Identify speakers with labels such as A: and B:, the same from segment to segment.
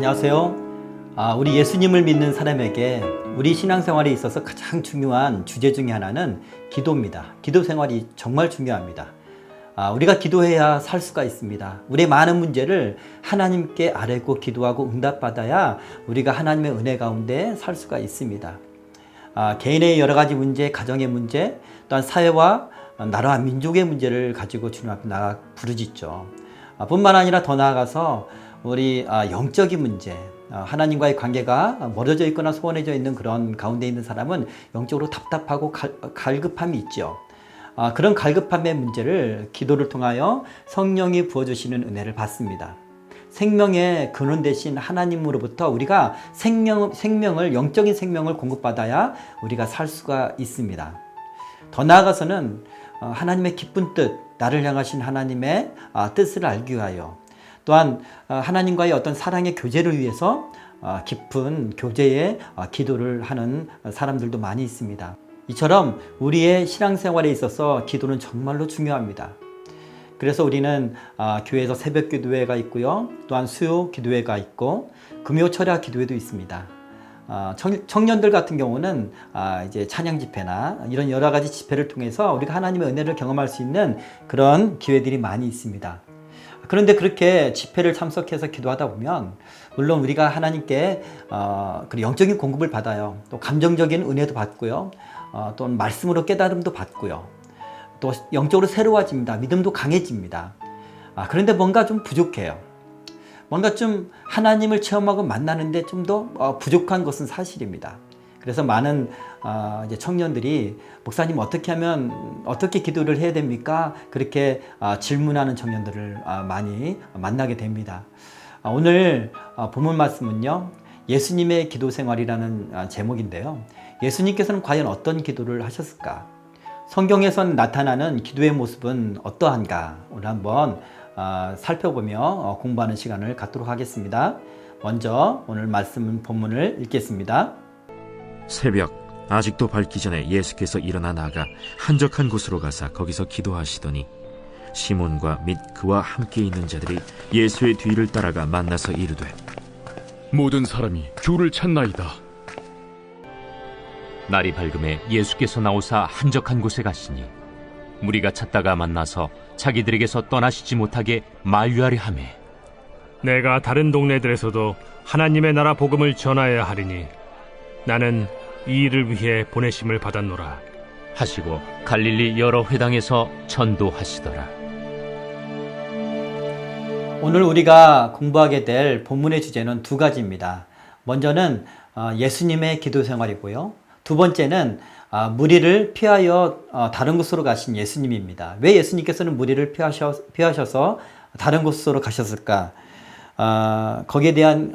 A: 안녕하세요. 우리 예수님을 믿는 사람에게 우리 신앙생활에 있어서 가장 중요한 주제 중에 하나는 기도입니다. 기도 생활이 정말 중요합니다. 우리가 기도해야 살 수가 있습니다. 우리의 많은 문제를 하나님께 아뢰고 기도하고 응답받아야 우리가 하나님의 은혜 가운데 살 수가 있습니다. 개인의 여러 가지 문제, 가정의 문제, 또한 사회와 나라와 민족의 문제를 가지고 주님 앞에 나가 부르짖죠. 뿐만 아니라 더 나아가서 우리 영적인 문제, 하나님과의 관계가 멀어져 있거나 소원해져 있는 그런 가운데 있는 사람은 영적으로 답답하고 갈급함이 있죠. 그런 갈급함의 문제를 기도를 통하여 성령이 부어주시는 은혜를 받습니다. 생명의 근원 되신 하나님으로부터 우리가 생명을 영적인 생명을 공급받아야 우리가 살 수가 있습니다. 더 나아가서는 하나님의 기쁜 뜻, 나를 향하신 하나님의 뜻을 알기 위하여, 또한 하나님과의 어떤 사랑의 교제를 위해서 깊은 교제의 기도를 하는 사람들도 많이 있습니다. 이처럼 우리의 신앙생활에 있어서 기도는 정말로 중요합니다. 그래서 우리는 교회에서 새벽 기도회가 있고요, 또한 수요 기도회가 있고 금요 철야 기도회도 있습니다. 청년들 같은 경우는 이제 찬양 집회나 이런 여러 가지 집회를 통해서 우리가 하나님의 은혜를 경험할 수 있는 그런 기회들이 많이 있습니다. 그런데 그렇게 집회를 참석해서 기도하다 보면 물론 우리가 하나님께 그 영적인 공급을 받아요. 또 감정적인 은혜도 받고요. 또 말씀으로 깨달음도 받고요. 또 영적으로 새로워집니다. 믿음도 강해집니다. 그런데 뭔가 좀 부족해요. 뭔가 좀 하나님을 체험하고 만나는데 좀 더 부족한 것은 사실입니다. 그래서 많은 이제 청년들이 목사님 어떻게 기도를 해야 됩니까? 그렇게 질문하는 청년들을 많이 만나게 됩니다. 오늘 본문 말씀은요, 예수님의 기도 생활이라는 제목인데요. 예수님께서는 과연 어떤 기도를 하셨을까? 성경에선 나타나는 기도의 모습은 어떠한가? 오늘 한번 살펴보며 공부하는 시간을 갖도록 하겠습니다. 먼저 오늘 말씀 본문을 읽겠습니다.
B: 새벽 아직도 밝기 전에 예수께서 일어나 나가 한적한 곳으로 가사 거기서 기도하시더니 시몬과 및 그와 함께 있는 자들이 예수의 뒤를 따라가 만나서 이르되
C: 모든 사람이 주를 찾나이다.
D: 날이 밝음에 예수께서 나오사 한적한 곳에 가시니 무리가 찾다가 만나서 자기들에게서 떠나시지 못하게 만류하려 하매
E: 내가 다른 동네들에서도 하나님의 나라 복음을 전하여야 하리니 나는 이 일을 위해 보내심을 받았노라
D: 하시고 갈릴리 여러 회당에서 전도하시더라.
A: 오늘 우리가 공부하게 될 본문의 주제는 두 가지입니다. 먼저는 예수님의 기도 생활이고요. 두 번째는 무리를 피하여 다른 곳으로 가신 예수님입니다. 왜 예수님께서는 무리를 피하셔서 다른 곳으로 가셨을까? 거기에 대한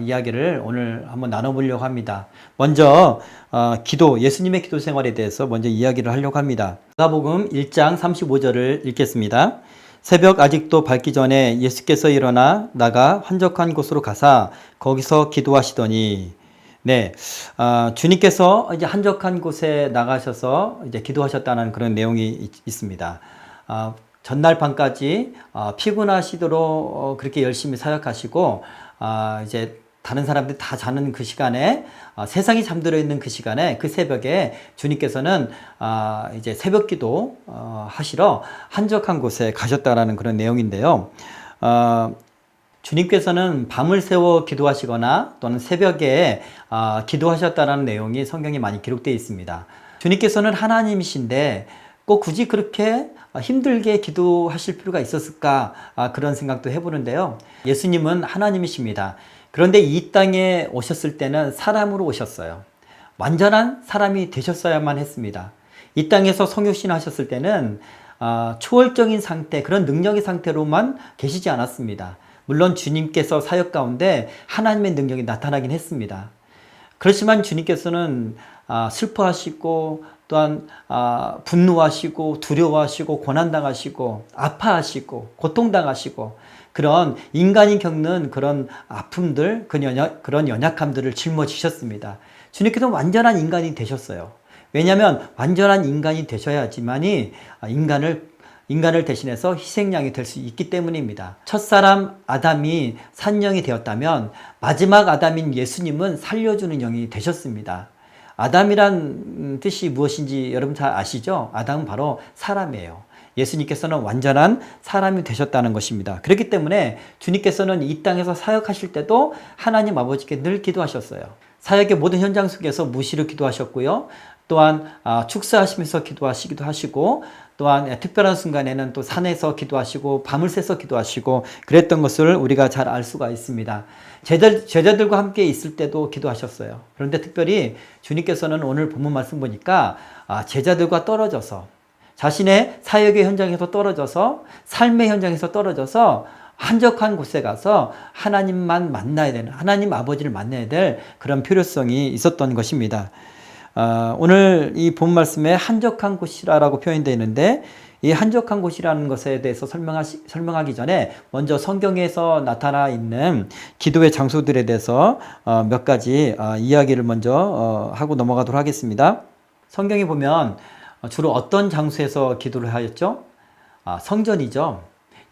A: 이야기를 오늘 한번 나눠보려고 합니다. 먼저 예수님의 기도 생활에 대해서 먼저 이야기를 하려고 합니다. 마가복음 1장 35절을 읽겠습니다. 새벽 아직도 밝기 전에 예수께서 일어나 나가 한적한 곳으로 가사 거기서 기도하시더니, 네, 주님께서 이제 한적한 곳에 나가셔서 이제 기도하셨다는 그런 내용이 있습니다. 전날 밤까지 피곤하시도록 그렇게 열심히 사역하시고 이제 다른 사람들이 다 자는 그 시간에 세상이 잠들어 있는 그 시간에 그 새벽에 주님께서는 이제 새벽 기도 하시러 한적한 곳에 가셨다라는 그런 내용인데요. 주님께서는 밤을 새워 기도하시거나 또는 새벽에 기도하셨다는 내용이 성경에 많이 기록되어 있습니다. 주님께서는 하나님이신데 꼭 굳이 그렇게 힘들게 기도하실 필요가 있었을까? 그런 생각도 해보는데요. 예수님은 하나님이십니다. 그런데 이 땅에 오셨을 때는 사람으로 오셨어요. 완전한 사람이 되셨어야만 했습니다. 이 땅에서 성육신 하셨을 때는 초월적인 상태, 그런 능력의 상태로만 계시지 않았습니다. 물론 주님께서 사역 가운데 하나님의 능력이 나타나긴 했습니다. 그렇지만 주님께서는 슬퍼하시고 또한 분노하시고 두려워하시고 고난당하시고 아파하시고 고통당하시고 그런 인간이 겪는 그런 아픔들, 그런 연약함들을 짊어지셨습니다. 주님께서 완전한 인간이 되셨어요. 왜냐하면 완전한 인간이 되셔야지만이 인간을 인간을 대신해서 희생양이 될 수 있기 때문입니다. 첫사람 아담이 산영이 되었다면 마지막 아담인 예수님은 살려주는 영이 되셨습니다. 아담이란 뜻이 무엇인지 여러분 잘 아시죠? 아담은 바로 사람이에요. 예수님께서는 완전한 사람이 되셨다는 것입니다. 그렇기 때문에 주님께서는 이 땅에서 사역하실 때도 하나님 아버지께 늘 기도하셨어요. 사역의 모든 현장 속에서 무시로 기도하셨고요. 또한 축사하시면서 기도하시기도 하시고, 또한 특별한 순간에는 또 산에서 기도하시고 밤을 새서 기도하시고 그랬던 것을 우리가 잘 알 수가 있습니다. 제자들과 함께 있을 때도 기도하셨어요. 그런데 특별히 주님께서는 오늘 본문 말씀 보니까 제자들과 떨어져서, 자신의 사역의 현장에서 떨어져서, 삶의 현장에서 떨어져서 한적한 곳에 가서 하나님만 만나야 되는, 하나님 아버지를 만나야 될 그런 필요성이 있었던 것입니다. 오늘 이 본 말씀에 한적한 곳이라고 표현되어 있는데, 이 한적한 곳이라는 것에 대해서 설명하기 전에 먼저 성경에서 나타나 있는 기도의 장소들에 대해서 몇 가지 이야기를 먼저 하고 넘어가도록 하겠습니다. 성경에 보면 주로 어떤 장소에서 기도를 하였죠? 성전이죠.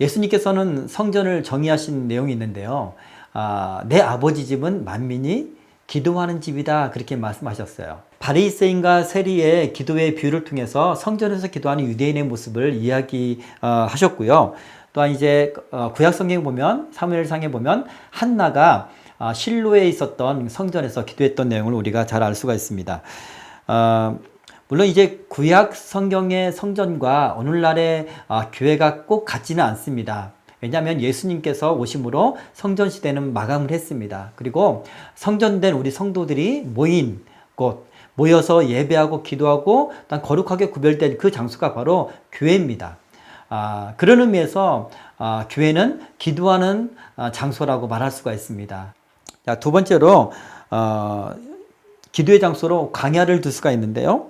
A: 예수님께서는 성전을 정의하신 내용이 있는데요. 내 아버지 집은 만민이 기도하는 집이다, 그렇게 말씀하셨어요. 바리새인과 세리의 기도의 비유를 통해서 성전에서 기도하는 유대인의 모습을 이야기하셨고요. 또한 이제 구약 성경에 보면, 사무엘상에 보면 한나가 실로에 있었던 성전에서 기도했던 내용을 우리가 잘 알 수가 있습니다. 물론 이제 구약 성경의 성전과 오늘날의 교회가 꼭 같지는 않습니다. 왜냐하면 예수님께서 오심으로 성전 시대는 마감을 했습니다. 그리고 성전된 우리 성도들이 모인 곳, 모여서 예배하고 기도하고 거룩하게 구별된 그 장소가 바로 교회입니다. 그런 의미에서 교회는 기도하는 장소라고 말할 수가 있습니다. 자, 두 번째로 기도의 장소로 광야를 들 수가 있는데요.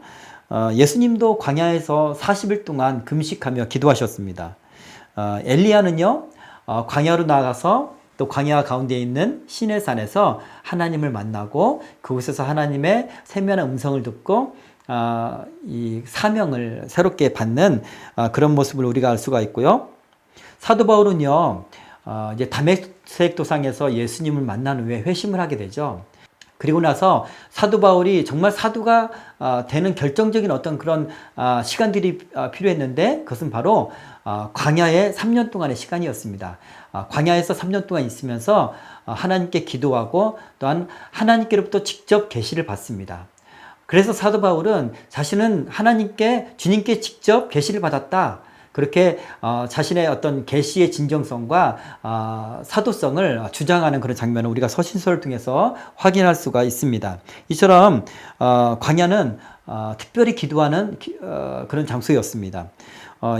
A: 예수님도 광야에서 40일 동안 금식하며 기도하셨습니다. 엘리야는요, 광야로 나가서 또 광야 가운데 있는 시내산에서 하나님을 만나고 그곳에서 하나님의 세미한 음성을 듣고 이 사명을 새롭게 받는 그런 모습을 우리가 알 수가 있고요. 사도 바울은요, 이제 다메섹 도상에서 예수님을 만난 후에 회심을 하게 되죠. 그리고 나서 사도 바울이 정말 사도가 되는 결정적인 어떤 그런 시간들이 필요했는데, 그것은 바로 광야의 3년 동안의 시간이었습니다. 광야에서 3년 동안 있으면서 하나님께 기도하고 또한 하나님께로부터 직접 계시를 받습니다. 그래서 사도 바울은 자신은 주님께 직접 계시를 받았다, 그렇게 자신의 어떤 계시의 진정성과 사도성을 주장하는 그런 장면을 우리가 서신서를 통해서 확인할 수가 있습니다. 이처럼 광야는 특별히 기도하는 그런 장소였습니다.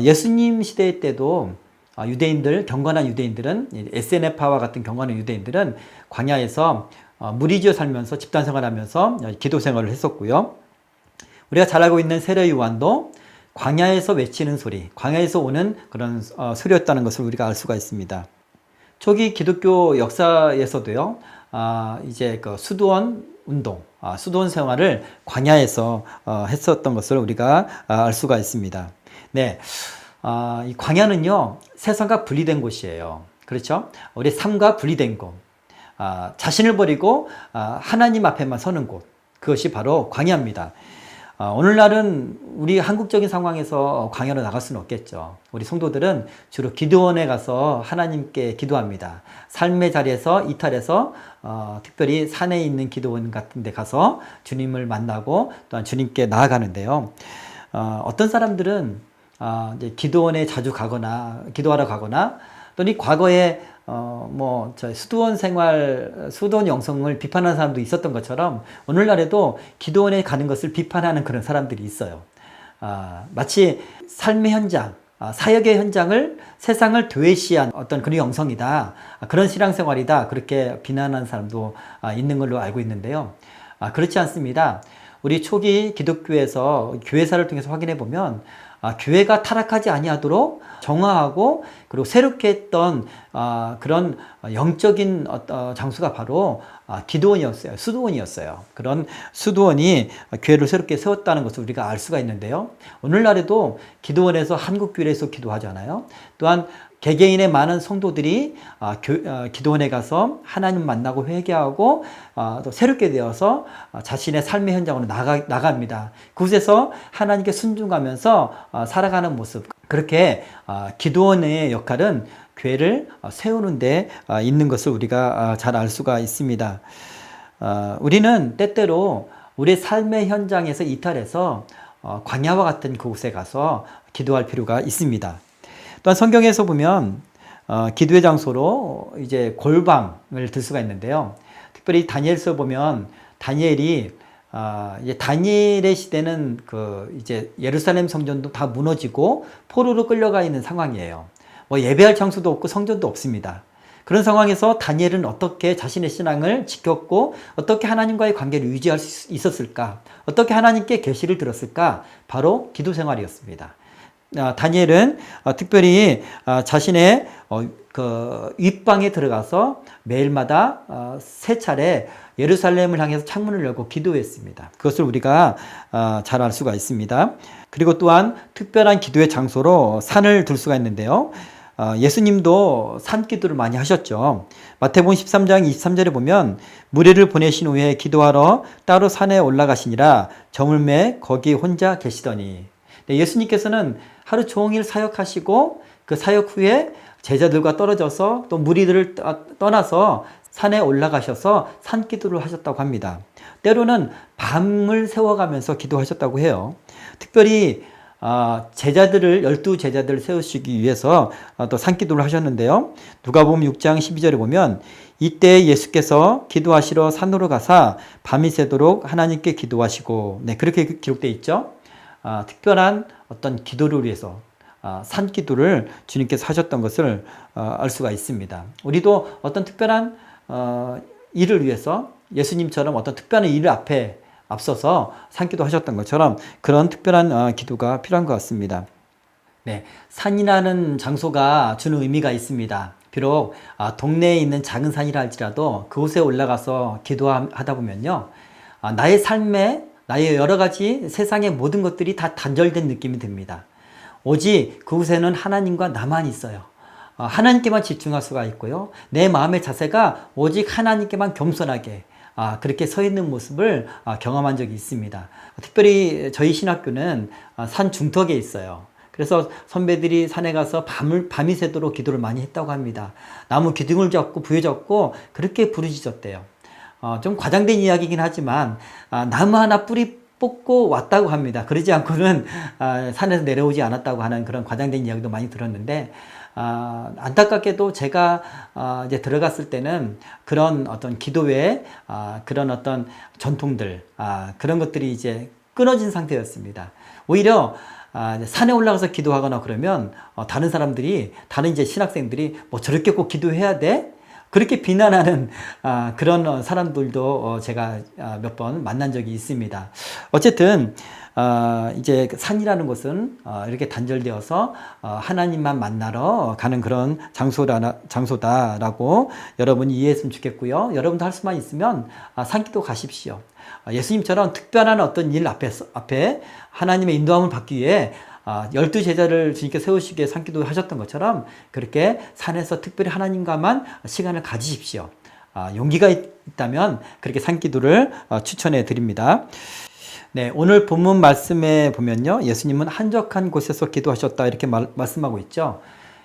A: 예수님 시대 때도 경건한 유대인들은, 에세네파와 같은 경건한 유대인들은 광야에서 무리지어 살면서 집단생활하면서 기도 생활을 했었고요. 우리가 잘 알고 있는 세례 요한도 광야에서 외치는 소리, 광야에서 오는 그런 소리였다는 것을 우리가 알 수가 있습니다. 초기 기독교 역사에서도요, 이제 그 수도원 운동, 수도원 생활을 광야에서 했었던 것을 우리가 알 수가 있습니다. 네, 이 광야는요, 세상과 분리된 곳이에요. 그렇죠? 우리 삶과 분리된 곳, 자신을 버리고 하나님 앞에만 서는 곳, 그것이 바로 광야입니다. 오늘날은 우리 한국적인 상황에서 광야로 나갈 수는 없겠죠. 우리 성도들은 주로 기도원에 가서 하나님께 기도합니다. 삶의 자리에서 이탈해서 특별히 산에 있는 기도원 같은 데 가서 주님을 만나고 또한 주님께 나아가는데요. 어떤 사람들은 이제 기도원에 자주 가거나 기도하러 가거나 또는 과거에 수도원 생활, 수도원 영성을 비판하는 사람도 있었던 것처럼 오늘날에도 기도원에 가는 것을 비판하는 그런 사람들이 있어요. 마치 삶의 현장, 사역의 현장을 세상을 도외시한 어떤 그런 영성이다, 그런 신앙생활이다, 그렇게 비난하는 사람도 있는 걸로 알고 있는데요. 그렇지 않습니다. 우리 초기 기독교에서 교회사를 통해서 확인해 보면 교회가 타락하지 아니하도록 정화하고 그리고 새롭게 했던 그런 영적인 장소가 바로 기도원이었어요. 수도원이었어요. 그런 수도원이 교회를 새롭게 세웠다는 것을 우리가 알 수가 있는데요. 오늘날에도 기도원에서 한국교회에서 기도하잖아요. 또한 개개인의 많은 성도들이 기도원에 가서 하나님 만나고 회개하고 또 새롭게 되어서 자신의 삶의 현장으로 나갑니다. 그곳에서 하나님께 순종하면서 살아가는 모습, 그렇게 기도원의 역할은 교회를 세우는 데 있는 것을 우리가 잘 알 수가 있습니다. 우리는 때때로 우리의 삶의 현장에서 이탈해서 광야와 같은 그곳에 가서 기도할 필요가 있습니다. 또한 성경에서 보면 기도의 장소로 이제 골방을 들 수가 있는데요. 특별히 다니엘서 보면 다니엘이 이제 다니엘의 시대는 이제 예루살렘 성전도 다 무너지고 포로로 끌려가 있는 상황이에요. 뭐 예배할 장소도 없고 성전도 없습니다. 그런 상황에서 다니엘은 어떻게 자신의 신앙을 지켰고 어떻게 하나님과의 관계를 유지할 수 있었을까? 어떻게 하나님께 계시를 들었을까? 바로 기도 생활이었습니다. 다니엘은 특별히 자신의 윗방에 들어가서 매일마다 3차례 예루살렘을 향해서 창문을 열고 기도했습니다. 그것을 우리가 잘 알 수가 있습니다. 그리고 또한 특별한 기도의 장소로 산을 둘 수가 있는데요. 예수님도 산기도를 많이 하셨죠. 마태복음 13장 23절에 보면 무리를 보내신 후에 기도하러 따로 산에 올라가시니라 저물매 거기 혼자 계시더니. 예수님께서는 하루 종일 사역하시고 그 사역 후에 제자들과 떨어져서 또 무리들을 떠나서 산에 올라가셔서 산기도를 하셨다고 합니다. 때로는 밤을 새워가면서 기도하셨다고 해요. 특별히 제자들을 12제자들을 세우시기 위해서 또 산기도를 하셨는데요. 누가복음 6장 12절에 보면 이때 예수께서 기도하시러 산으로 가사 밤이 새도록 하나님께 기도하시고, 네, 그렇게 기록되어 있죠. 특별한 어떤 기도를 위해서 산기도를 주님께서 하셨던 것을 알 수가 있습니다. 우리도 어떤 특별한 일을 위해서 예수님처럼 어떤 특별한 일을 앞서서 산기도 하셨던 것처럼 그런 특별한 기도가 필요한 것 같습니다. 네, 산이라는 장소가 주는 의미가 있습니다. 비록 동네에 있는 작은 산이라 할지라도 그곳에 올라가서 기도하다 보면요, 나의 삶에 나의 여러 가지 세상의 모든 것들이 다 단절된 느낌이 듭니다. 오직 그곳에는 하나님과 나만 있어요. 하나님께만 집중할 수가 있고요. 내 마음의 자세가 오직 하나님께만 겸손하게 그렇게 서 있는 모습을 경험한 적이 있습니다. 특별히 저희 신학교는 산 중턱에 있어요. 그래서 선배들이 산에 가서 밤이 새도록 기도를 많이 했다고 합니다. 나무 기둥을 잡고 부여잡고 그렇게 부르짖었대요. 좀 과장된 이야기이긴 하지만 나무 하나 뿌리 뽑고 왔다고 합니다. 그러지 않고는 산에서 내려오지 않았다고 하는 그런 과장된 이야기도 많이 들었는데, 안타깝게도 제가 이제 들어갔을 때는 그런 어떤 기도의 그런 어떤 전통들, 그런 것들이 이제 끊어진 상태였습니다. 오히려 산에 올라가서 기도하거나 그러면 다른 사람들이, 다른 이제 신학생들이 뭐 저렇게 꼭 기도해야 돼? 그렇게 비난하는 그런 사람들도 제가 몇 번 만난 적이 있습니다. 어쨌든 이제 산이라는 곳은 이렇게 단절되어서 하나님만 만나러 가는 그런 장소다라고 여러분이 이해했으면 좋겠고요. 여러분도 할 수만 있으면 산기도 가십시오. 예수님처럼 특별한 어떤 일 앞에 하나님의 인도함을 받기 위해 12제자를 주님께 세우시기에 산기도 하셨던 것처럼 그렇게 산에서 특별히 하나님과만 시간을 가지십시오. 용기가 있다면 그렇게 산기도를 추천해 드립니다. 네, 오늘 본문 말씀에 보면요, 예수님은 한적한 곳에서 기도하셨다 이렇게 말씀하고 있죠.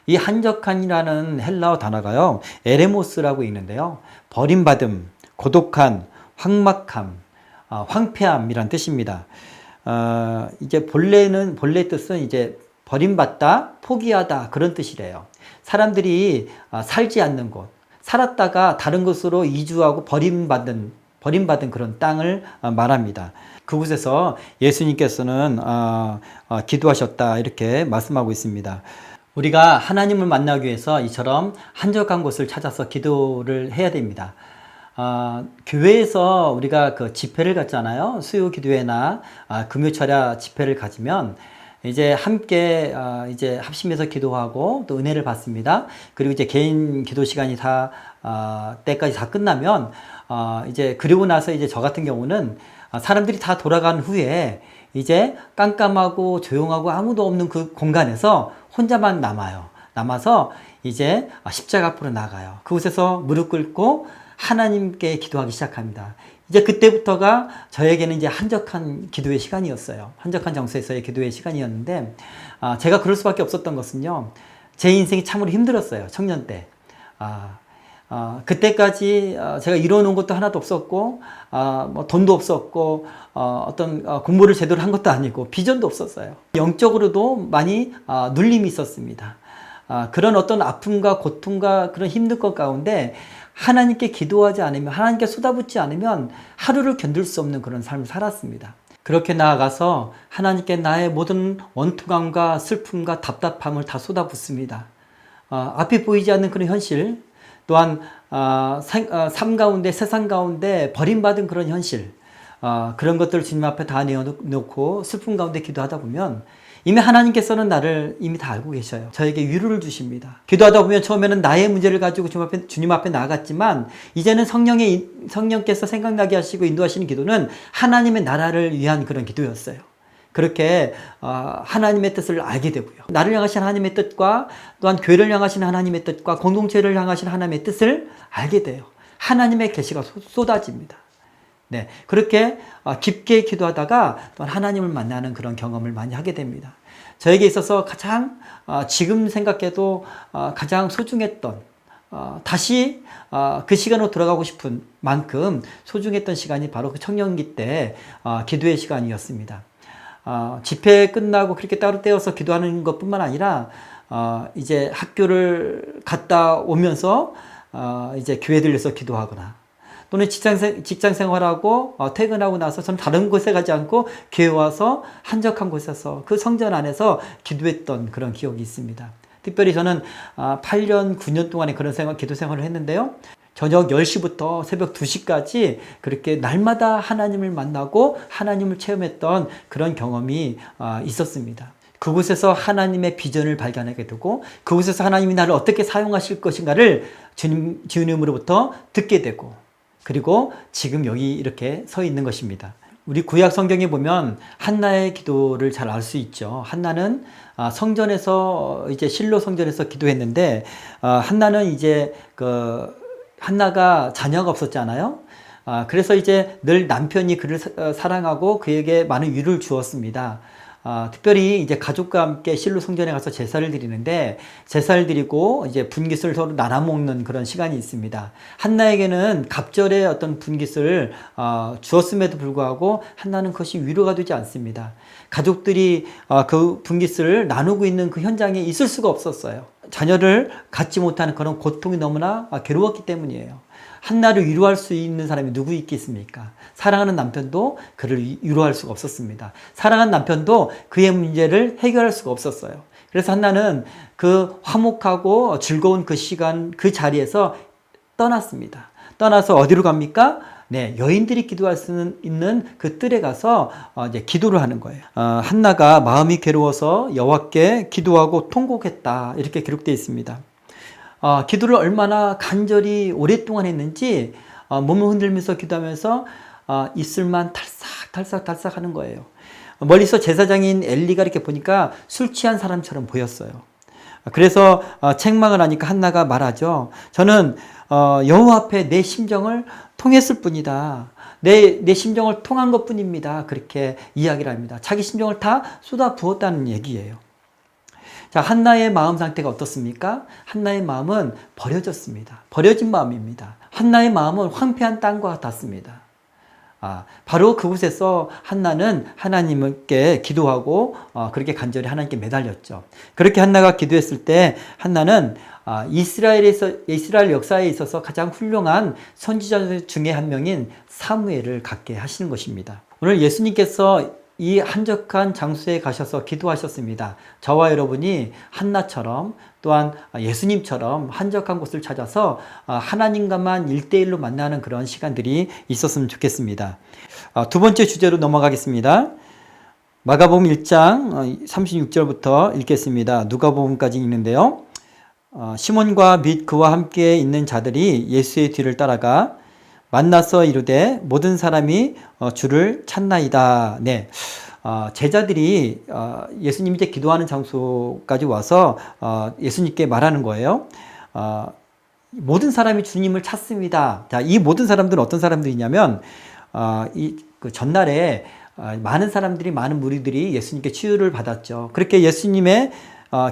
A: 이 한적한이라는 헬라어 단어가요, 에레모스라고 있는데요, 버림받음, 고독한, 황막함, 황폐함이란 뜻입니다. 이제 본래 뜻은 이제 버림받다, 포기하다 그런 뜻이래요. 사람들이 살지 않는 곳, 살았다가 다른 곳으로 이주하고 버림받은 그런 땅을 말합니다. 그곳에서 예수님께서는 기도하셨다 이렇게 말씀하고 있습니다. 우리가 하나님을 만나기 위해서 이처럼 한적한 곳을 찾아서 기도를 해야 됩니다. 교회에서 우리가 그 집회를 갖잖아요. 수요 기도회나 금요철야 집회를 가지면 이제 함께 이제 합심해서 기도하고 또 은혜를 받습니다. 그리고 이제 개인 기도 시간이 때까지 다 끝나면 이제 그리고 나서 이제 저 같은 경우는 사람들이 다 돌아간 후에 이제 깜깜하고 조용하고 아무도 없는 그 공간에서 혼자만 남아서 이제 십자가 앞으로 나가요. 그곳에서 무릎 꿇고 하나님께 기도하기 시작합니다. 이제 그때부터가 저에게는 이제 한적한 기도의 시간이었어요. 한적한 정서에서의 기도의 시간이었는데, 제가 그럴 수밖에 없었던 것은요, 제 인생이 참으로 힘들었어요. 청년 때. 그때까지 제가 이뤄놓은 것도 하나도 없었고, 뭐 돈도 없었고, 어떤 공부를 제대로 한 것도 아니고, 비전도 없었어요. 영적으로도 많이 눌림이 있었습니다. 그런 어떤 아픔과 고통과 그런 힘든 것 가운데 하나님께 기도하지 않으면, 하나님께 쏟아붓지 않으면 하루를 견딜 수 없는 그런 삶을 살았습니다. 그렇게 나아가서 하나님께 나의 모든 원통함과 슬픔과 답답함을 다 쏟아붓습니다. 앞이 보이지 않는 그런 현실, 또한 삶 가운데, 세상 가운데 버림받은 그런 현실, 그런 것들을 주님 앞에 다 내어놓고 슬픔 가운데 기도하다 보면 이미 하나님께서는 나를 이미 다 알고 계셔요. 저에게 위로를 주십니다. 기도하다 보면 처음에는 나의 문제를 가지고 주님 앞에 나아갔지만 이제는 성령께서 생각나게 하시고 인도하시는 기도는 하나님의 나라를 위한 그런 기도였어요. 그렇게 하나님의 뜻을 알게 되고요. 나를 향하신 하나님의 뜻과 또한 교회를 향하신 하나님의 뜻과 공동체를 향하신 하나님의 뜻을 알게 돼요. 하나님의 계시가 쏟아집니다. 네, 그렇게 깊게 기도하다가 또 하나님을 만나는 그런 경험을 많이 하게 됩니다. 저에게 있어서 가장 지금 생각해도 가장 소중했던, 다시 그 시간으로 돌아가고 싶은 만큼 소중했던 시간이 바로 그 청년기 때 기도의 시간이었습니다. 집회 끝나고 그렇게 따로 떼어서 기도하는 것뿐만 아니라 이제 학교를 갔다 오면서 이제 교회 들려서 기도하거나, 또는 직장 생활하고 퇴근하고 나서 저는 다른 곳에 가지 않고 교회 와서 한적한 곳에서 그 성전 안에서 기도했던 그런 기억이 있습니다. 특별히 저는 8년, 9년 동안에 그런 기도 생활을 했는데요. 저녁 10시부터 새벽 2시까지 그렇게 날마다 하나님을 만나고 하나님을 체험했던 그런 경험이 있었습니다. 그곳에서 하나님의 비전을 발견하게 되고, 그곳에서 하나님이 나를 어떻게 사용하실 것인가를 주님으로부터 듣게 되고, 그리고 지금 여기 이렇게 서 있는 것입니다. 우리 구약 성경에 보면 한나의 기도를 잘 알 수 있죠. 한나는 성전에서, 이제 실로 성전에서 기도했는데, 한나는 이제 한나가 자녀가 없었잖아요. 그래서 이제 늘 남편이 그를 사랑하고 그에게 많은 위로를 주었습니다. 특별히 이제 가족과 함께 실로 성전에 가서 제사를 드리는데, 제사를 드리고 이제 분깃을 서로 나눠 먹는 그런 시간이 있습니다. 한나에게는 갑절의 어떤 분깃을 주었음에도 불구하고 한나는 그것이 위로가 되지 않습니다. 가족들이 그 분깃을 나누고 있는 그 현장에 있을 수가 없었어요. 자녀를 갖지 못하는 그런 고통이 너무나 괴로웠기 때문이에요. 한나를 위로할 수 있는 사람이 누구 있겠습니까? 사랑하는 남편도 그를 위로할 수가 없었습니다. 사랑하는 남편도 그의 문제를 해결할 수가 없었어요. 그래서 한나는 그 화목하고 즐거운 그 시간, 그 자리에서 떠났습니다. 떠나서 어디로 갑니까? 네, 여인들이 기도할 수 있는 그 뜰에 가서 이제 기도를 하는 거예요. 한나가 마음이 괴로워서 여호와께 기도하고 통곡했다, 이렇게 기록되어 있습니다. 기도를 얼마나 간절히 오랫동안 했는지 몸을 흔들면서 기도하면서 입술만 탈싹 하는 거예요. 멀리서 제사장인 엘리가 이렇게 보니까 술 취한 사람처럼 보였어요. 그래서 책망을 하니까 한나가 말하죠. 저는 여호와 앞에 내 심정을 통했을 뿐이다. 내 심정을 통한 것 뿐입니다. 그렇게 이야기를 합니다. 자기 심정을 다 쏟아 부었다는 얘기예요. 자, 한나의 마음 상태가 어떻습니까? 한나의 마음은 버려졌습니다. 버려진 마음입니다. 한나의 마음은 황폐한 땅과 같았습니다. 바로 그곳에서 한나는 하나님께 기도하고 그렇게 간절히 하나님께 매달렸죠. 그렇게 한나가 기도했을 때 한나는 이스라엘 역사에 있어서 가장 훌륭한 선지자 중에 한 명인 사무엘을 갖게 하시는 것입니다. 오늘 예수님께서 이 한적한 장소에 가셔서 기도하셨습니다. 저와 여러분이 한나처럼 또한 예수님처럼 한적한 곳을 찾아서 하나님과만 1대1로 만나는 그런 시간들이 있었으면 좋겠습니다. 두 번째 주제로 넘어가겠습니다. 마가복음 1장 36절부터 읽겠습니다. 누가복음까지 읽는데요. 시몬과 및 그와 함께 있는 자들이 예수의 뒤를 따라가 만나서 이르되 모든 사람이 주를 찾나이다. 네. 제자들이 예수님이 이제 기도하는 장소까지 와서 예수님께 말하는 거예요. 모든 사람이 주님을 찾습니다. 자, 이 모든 사람들은 어떤 사람들이냐면 그 전날에 많은 사람들이, 많은 무리들이 예수님께 치유를 받았죠. 그렇게 예수님의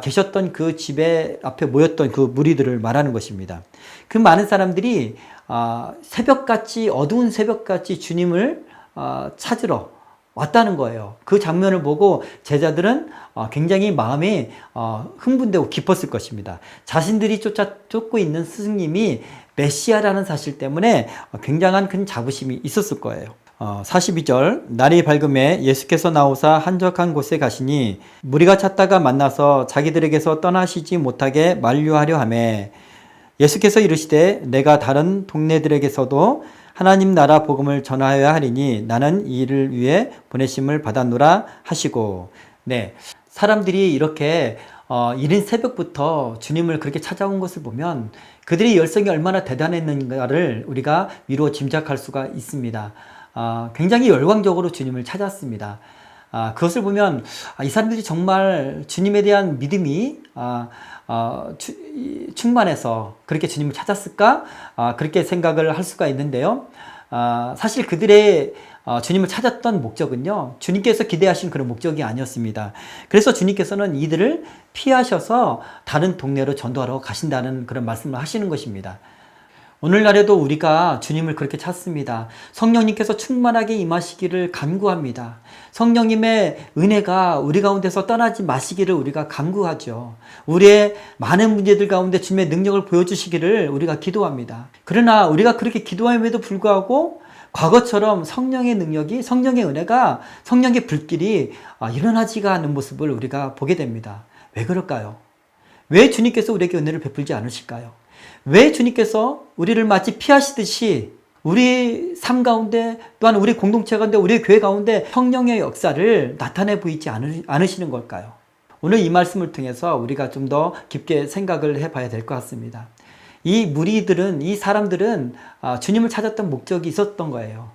A: 계셨던 그 집에 앞에 모였던 그 무리들을 말하는 것입니다. 그 많은 사람들이 새벽같이, 어두운 새벽같이 주님을 찾으러 왔다는 거예요. 그 장면을 보고 제자들은 굉장히 마음이 흥분되고 기뻤을 것입니다. 자신들이 쫓고 있는 스승님이 메시아라는 사실 때문에 굉장한 큰 자부심이 있었을 거예요. 42절 날이 밝음에 예수께서 나오사 한적한 곳에 가시니 무리가 찾다가 만나서 자기들에게서 떠나시지 못하게 만류하려 하매 예수께서 이르시되 내가 다른 동네들에게서도 하나님 나라 복음을 전하여야 하리니 나는 이 일을 위해 보내심을 받았노라 하시고. 네, 사람들이 이렇게 이른 새벽부터 주님을 그렇게 찾아온 것을 보면 그들의 열성이 얼마나 대단했는가를 우리가 미루어 짐작할 수가 있습니다. 굉장히 열광적으로 주님을 찾았습니다. 그것을 보면 이 사람들이 정말 주님에 대한 믿음이 충만해서 그렇게 주님을 찾았을까? 그렇게 생각을 할 수가 있는데요. 사실 그들의 주님을 찾았던 목적은요, 주님께서 기대하신 그런 목적이 아니었습니다. 그래서 주님께서는 이들을 피하셔서 다른 동네로 전도하러 가신다는 그런 말씀을 하시는 것입니다. 오늘날에도 우리가 주님을 그렇게 찾습니다. 성령님께서 충만하게 임하시기를 간구합니다. 성령님의 은혜가 우리 가운데서 떠나지 마시기를 우리가 간구하죠. 우리의 많은 문제들 가운데 주님의 능력을 보여주시기를 우리가 기도합니다. 그러나 우리가 그렇게 기도함에도 불구하고 과거처럼 성령의 능력이, 성령의 은혜가, 성령의 불길이 일어나지가 않는 모습을 우리가 보게 됩니다. 왜 그럴까요? 왜 주님께서 우리에게 은혜를 베풀지 않으실까요? 왜 주님께서 우리를 마치 피하시듯이 우리 삶 가운데, 또한 우리 공동체 가운데, 우리 교회 가운데 성령의 역사를 나타내 보이지 않으시는 걸까요? 오늘 이 말씀을 통해서 우리가 좀 더 깊게 생각을 해봐야 될 것 같습니다. 이 무리들은, 이 사람들은 주님을 찾았던 목적이 있었던 거예요.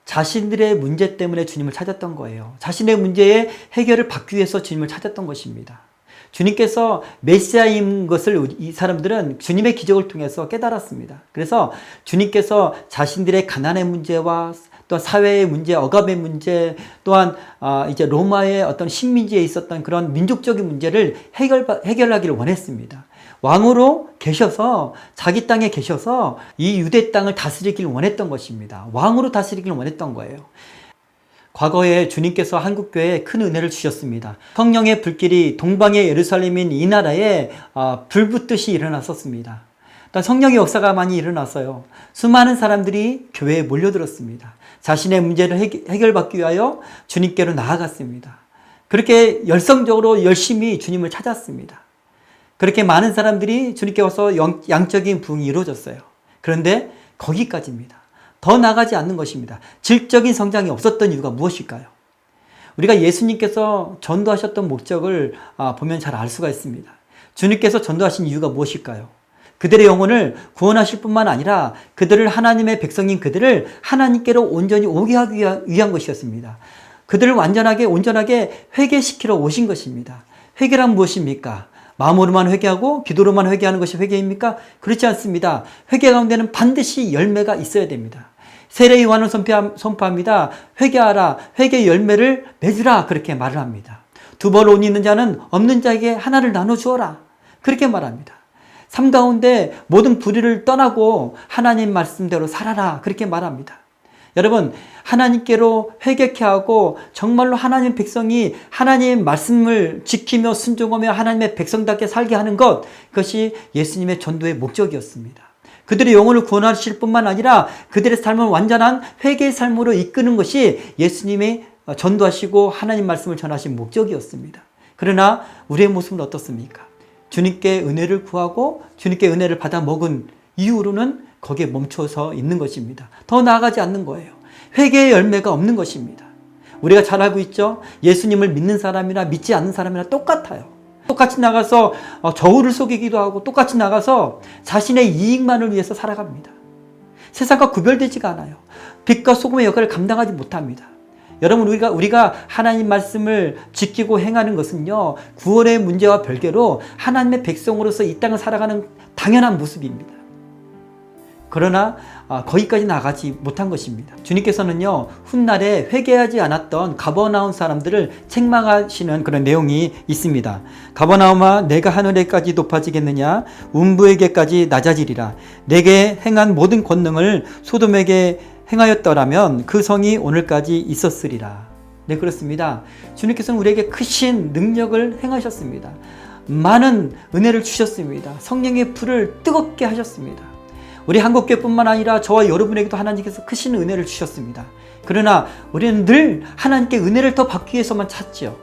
A: 자신들의 문제 때문에 주님을 찾았던 거예요. 자신의 문제의 해결을 받기 위해서 주님을 찾았던 것입니다. 주님께서 메시아인 것을 이 사람들은 주님의 기적을 통해서 깨달았습니다. 그래서 주님께서 자신들의 가난의 문제와 또 사회의 문제, 억압의 문제, 또한 이제 로마의 어떤 식민지에 있었던 그런 민족적인 문제를 해결하기를 원했습니다. 왕으로 계셔서, 자기 땅에 계셔서 이 유대 땅을 다스리기를 원했던 것입니다. 왕으로 다스리기를 원했던 거예요. 과거에 주님께서 한국교회에 큰 은혜를 주셨습니다. 성령의 불길이 동방의 예루살렘인 이 나라에 불붙듯이 일어났었습니다. 성령의 역사가 많이 일어났어요. 수많은 사람들이 교회에 몰려들었습니다. 자신의 문제를 해결받기 위하여 주님께로 나아갔습니다. 그렇게 열성적으로 열심히 주님을 찾았습니다. 그렇게 많은 사람들이 주님께 와서 양적인 부흥이 이루어졌어요. 그런데 거기까지입니다. 더 나가지 않는 것입니다. 질적인 성장이 없었던 이유가 무엇일까요? 우리가 예수님께서 전도하셨던 목적을 보면 잘 알 수가 있습니다. 주님께서 전도하신 이유가 무엇일까요? 그들의 영혼을 구원하실 뿐만 아니라 그들을, 하나님의 백성인 그들을 하나님께로 온전히 오게 하기 위한 것이었습니다. 그들을 온전하게 회개시키러 오신 것입니다. 회개란 무엇입니까? 마음으로만 회개하고 기도로만 회개하는 것이 회개입니까? 그렇지 않습니다. 회개 가운데는 반드시 열매가 있어야 됩니다. 세례 요한은 선포합니다. 회개하라, 회개 열매를 맺으라, 그렇게 말을 합니다. 두 벌 옷 있는 자는 없는 자에게 하나를 나눠 주어라, 그렇게 말합니다. 삶 가운데 모든 불의를 떠나고 하나님 말씀대로 살아라, 그렇게 말합니다. 여러분, 하나님께로 회개케 하고 정말로 하나님 백성이 하나님의 말씀을 지키며 순종하며 하나님의 백성답게 살게 하는 것, 그것이 예수님의 전도의 목적이었습니다. 그들의 영혼을 구원하실 뿐만 아니라 그들의 삶을 완전한 회개의 삶으로 이끄는 것이 예수님의 전도하시고 하나님 말씀을 전하신 목적이었습니다. 그러나 우리의 모습은 어떻습니까? 주님께 은혜를 구하고 주님께 은혜를 받아 먹은 이후로는 거기에 멈춰서 있는 것입니다. 더 나아가지 않는 거예요. 회개의 열매가 없는 것입니다. 우리가 잘 알고 있죠? 예수님을 믿는 사람이나 믿지 않는 사람이나 똑같아요. 똑같이 나가서 저울을 속이기도 하고 똑같이 나가서 자신의 이익만을 위해서 살아갑니다. 세상과 구별되지가 않아요. 빛과 소금의 역할을 감당하지 못합니다. 여러분, 우리가 하나님 말씀을 지키고 행하는 것은요, 구원의 문제와 별개로 하나님의 백성으로서 이 땅을 살아가는 당연한 모습입니다. 그러나 거기까지 나가지 못한 것입니다. 주님께서는요, 훗날에 회개하지 않았던 가버나움 사람들을 책망하시는 그런 내용이 있습니다. 가버나움아, 내가 하늘에까지 높아지겠느냐? 운부에게까지 낮아지리라. 내게 행한 모든 권능을 소돔에게 행하였더라면 그 성이 오늘까지 있었으리라. 네, 그렇습니다. 주님께서는 우리에게 크신 능력을 행하셨습니다. 많은 은혜를 주셨습니다. 성령의 불을 뜨겁게 하셨습니다. 우리 한국교회뿐만 아니라 저와 여러분에게도 하나님께서 크신 은혜를 주셨습니다. 그러나 우리는 늘 하나님께 은혜를 더 받기 위해서만 찾죠.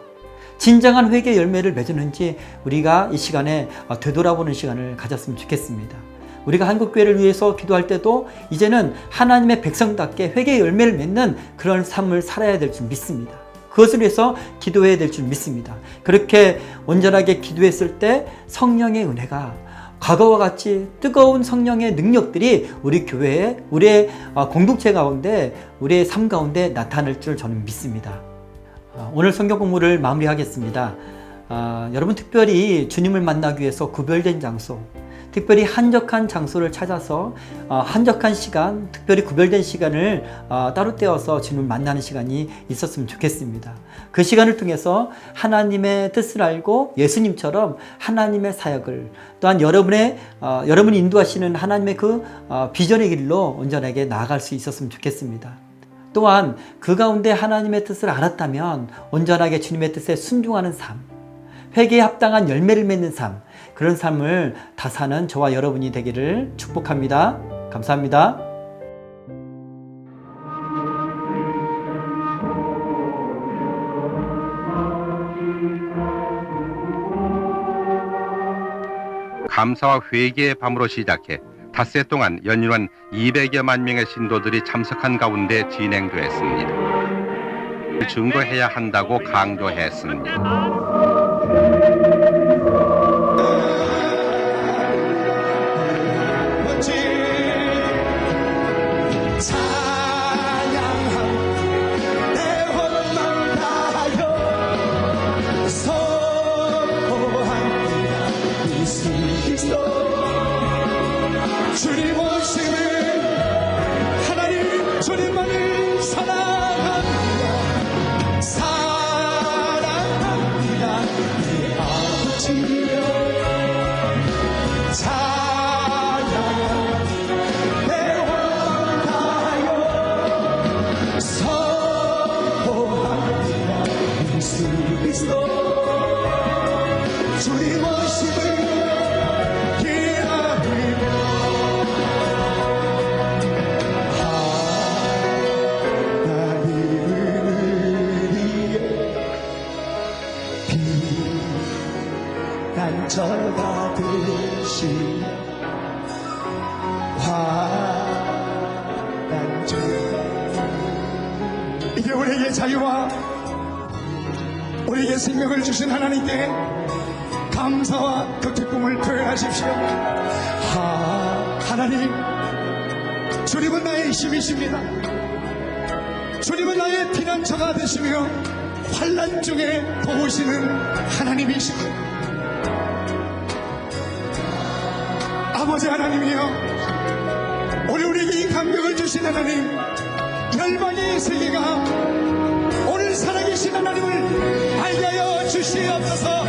A: 진정한 회개 열매를 맺었는지 우리가 이 시간에 되돌아보는 시간을 가졌으면 좋겠습니다. 우리가 한국교회를 위해서 기도할 때도 이제는 하나님의 백성답게 회개 열매를 맺는 그런 삶을 살아야 될 줄 믿습니다. 그것을 위해서 기도해야 될 줄 믿습니다. 그렇게 온전하게 기도했을 때 성령의 은혜가 과거와 같이 뜨거운 성령의 능력들이 우리 교회에, 우리의 공동체 가운데, 우리의 삶 가운데 나타날 줄 저는 믿습니다. 오늘 성경 공부를 마무리하겠습니다. 여러분, 특별히 주님을 만나기 위해서 구별된 장소, 특별히 한적한 장소를 찾아서 한적한 시간, 특별히 구별된 시간을 따로 떼어서 주님을 만나는 시간이 있었으면 좋겠습니다. 그 시간을 통해서 하나님의 뜻을 알고 예수님처럼 하나님의 사역을, 또한 여러분이 인도하시는 하나님의 그 비전의 길로 온전하게 나아갈 수 있었으면 좋겠습니다. 또한 그 가운데 하나님의 뜻을 알았다면 온전하게 주님의 뜻에 순종하는 삶, 회개에 합당한 열매를 맺는 삶, 그런 삶을 다 사는 저와 여러분이 되기를 축복합니다. 감사합니다.
F: 감사와 회개의 밤으로 시작해 닷새 동안 연일한 200여만 명의 신도들이 참석한 가운데 진행되었습니다. 증거해야 한다고 강조했습니다.
G: 주님 오시는 하나님, 주님만을 사랑합니다. 사랑합니다. 내 아버지여 찬양합니다. 내 원망 다하여 선포합니다. 예수 그리스도 주님 오시는 저가 되신 환난중 이제 우리에게 자유와 우리에게 생명을 주신 하나님께 감사와 그 기쁨을 표현하십시오. 하나님, 주님은 나의 힘이십니다. 주님은 나의 피난처가 되시며 환난 중에 도우시는 하나님이십니다. 아버지 하나님이여, 우리에게 이 감격을 주신 하나님, 열방의 세계가 오늘 살아계신 하나님을 알게 하여 주시옵소서.